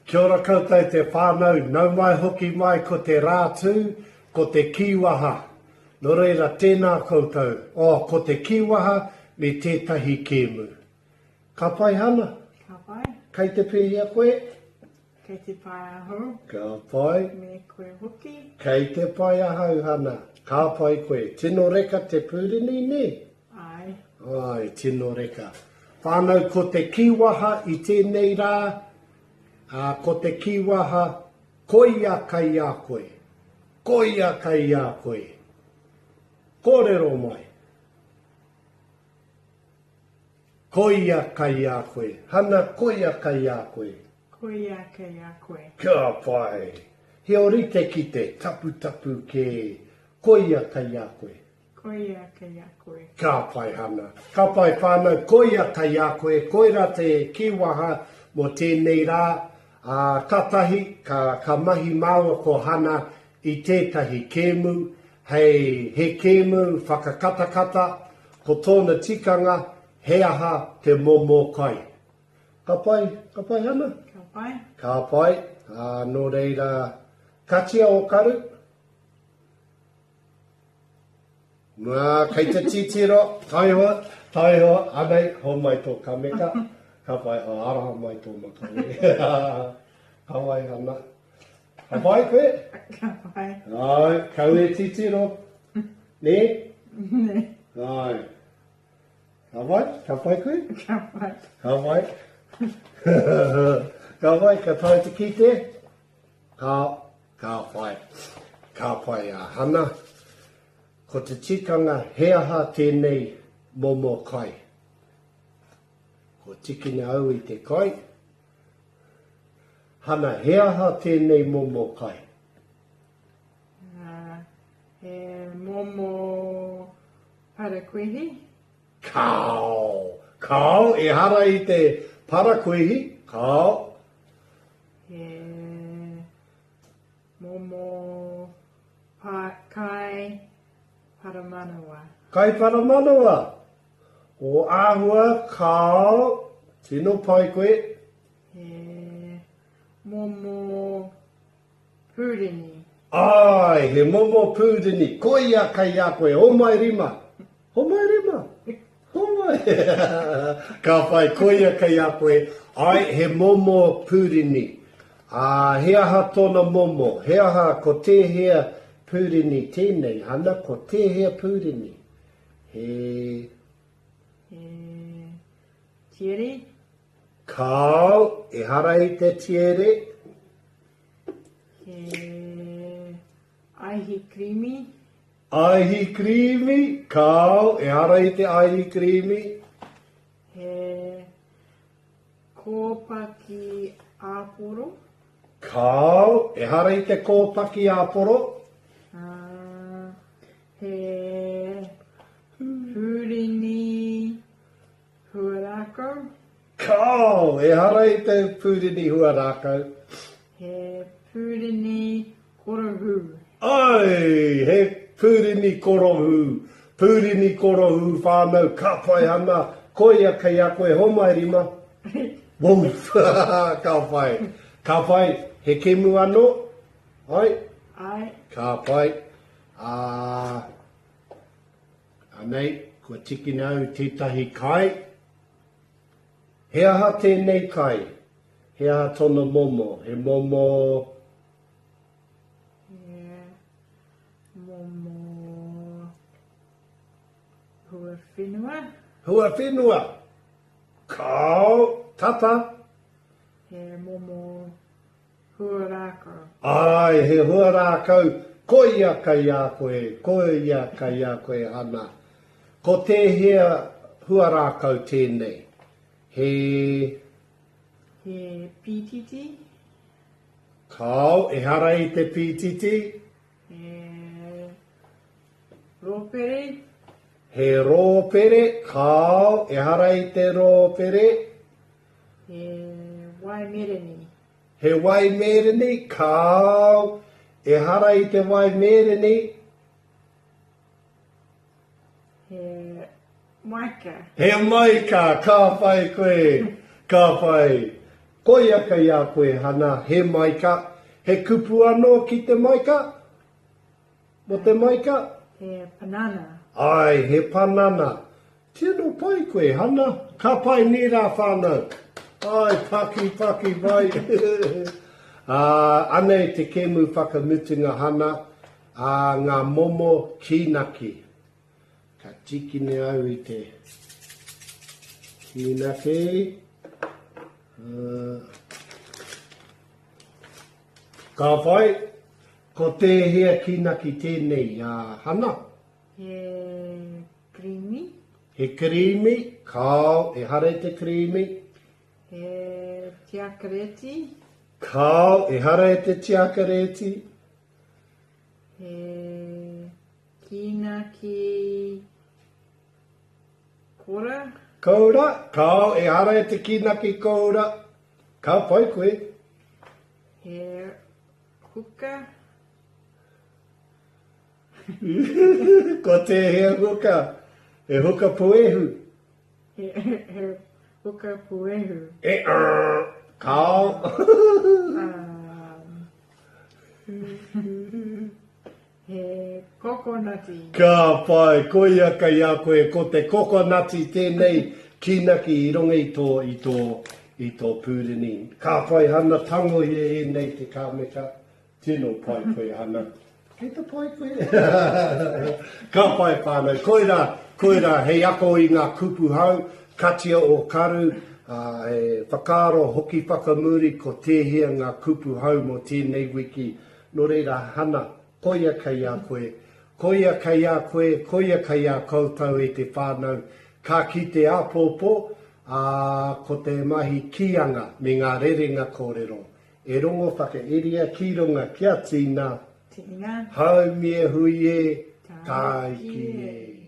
Kia ora koutou te whānau, nau mai hoki mai ko te rātū, ko te kiwaha. No reira tēnā koutou, ko te kiwaha me tētahi kēmu. Ka pai hana? Ka pai. Kei te pēhia koe? Kei te pai ahau. Ka pai. Me koe hoki. Kei te pai ahau hana. Ka pai koe. Tino reka te pūrini ne? Ai. Ai, tino reka. Whānau ko te kiwaha i tēnei rā, ko te kiwaha koia kai a koe. Koia kai a koe. Kōrero mai. Koia kai a koe. Hana koia kai a koe. Koia kai a koe. Kia pai. He orite ki te tapu tapu ke koia kai a koe. Koia kai a koe. Ka pai hana. Ka pai whānau koia kai a koe. Koira te kiwaha mo tēnei rā. Katahi, ka mahi māua ko hana i tētahi kēmu. Hei he kēmu whakakatakata. Ko tōna tikanga, he aha te momo kai. Ka pai hana? Ka pai. Ka pai. Nō reira, katia o karu. Kei te titiro, taihoa, anei, ho mai tō kameka. Ka pai, araha mai tō makai. Ka wai hana. Ka pai koe? Ka pai. Ai, kau e titiro. Ne? Ne. Ai. Ka pai? Ka pai koe? Ka pai. Ka pai? Ka pai, ka tai te kite? Ka pai. Ka pai a hana. Ko te tikanga he aha tēnei momo kai. Ko tikina au i te kai. Hana he aha tēnei momo kai. He momo parakuihi. Kao, e hara i te parakuihi. Kao. He momo kai paramanawa. Kai paramanawa. O āhua, kao, tino pai koe. He momo purini. Ai, he momo pūrini. Koia kai a koe, ho mai rima. Ho mai rima. Ho mai. Ka pai, koia kai a koe. Ai, he momo pūrini. He aha tōna momo. He aha ko te hea pūrini tēnei. Hana ko te hea pūrini. He tieri. Kao, e hara i te tiere. He aihi krimi. Aihi krimi. Kao, e hara i te aihi krimi. He kōpaki āporo. Kao, e hara i te kōpaki āporo. He purini huarako. Kao, e hara i te pūrini huarākau. He purini korohu. Ai, he pūrini korohu. Pūrini korohu whānau, ka pai hana. Koia kai a koe, ho mai rima. Woof, ka pai. Ka pai, he kemu anō? Ai? Ai. Ka pai. Anei, kua tiki nau tētahi kai. He aha tēnei kai. He aha tōna momo. He momo... He momo hua whenua. Hua whenua. Kao, tata. He momo huarako. Ai, he huarākau. Koia kai a koe. Koia kai a koe ana. Ko te hea huarākau tēnei. He pititi. Kao, e hara i te pititi. He ropere. He rōpere. Kao, e hara i te rōpere. He waimereni. He waimereni. Kao, e hara i te waimereni. He maika. He maika, ka pai koe. Ka pai. Koia ka ia koe hana, he maika, he kupu anō ki te maika? Mo te maika? He panana. Ai, he panana. Tino pai koe hana, ka pai ni rā whānau. Ai, paki vai. Anei te kemu whakamutunga hana, ngā momo kinaki. Ka tikine au i te kinaki. Ka whai, ko te hea kinaki tēnei hana. He creamy. He creamy, kao, e hare te creamy. He tiakareti. Kao, e hare te tiakareti. He kinaki kora. Koura, kao, e hare te kinaki koura. Ka pai koe. He huka. Ko te hea huka. E huka puehu. He huka puehu. Kao. He kokonati. Ka pai, koia ka ia koe, ko te kokonati tēnei kinaki i runga i tō pūrini. Ka pai hana tango e nei te kāmeka, tino pai koe hana. Kei te pai koe? Ka pai whānau, koira, hei ako i ngā kupu hau, katia o karu, e whakaro hoki whakamuri ko tēhea ngā kupu hau mo tēnei wiki. Nō reira hana, koia ka ia koe, koia ka ia koe, koia ka ia koutou e te whānau, ka ki te apōpō, ko te mahi kianga me ngā rerenga kōrero. E rongo whakairia ki runga kia tīna, Tīna. hau mie hui e, tai ki e.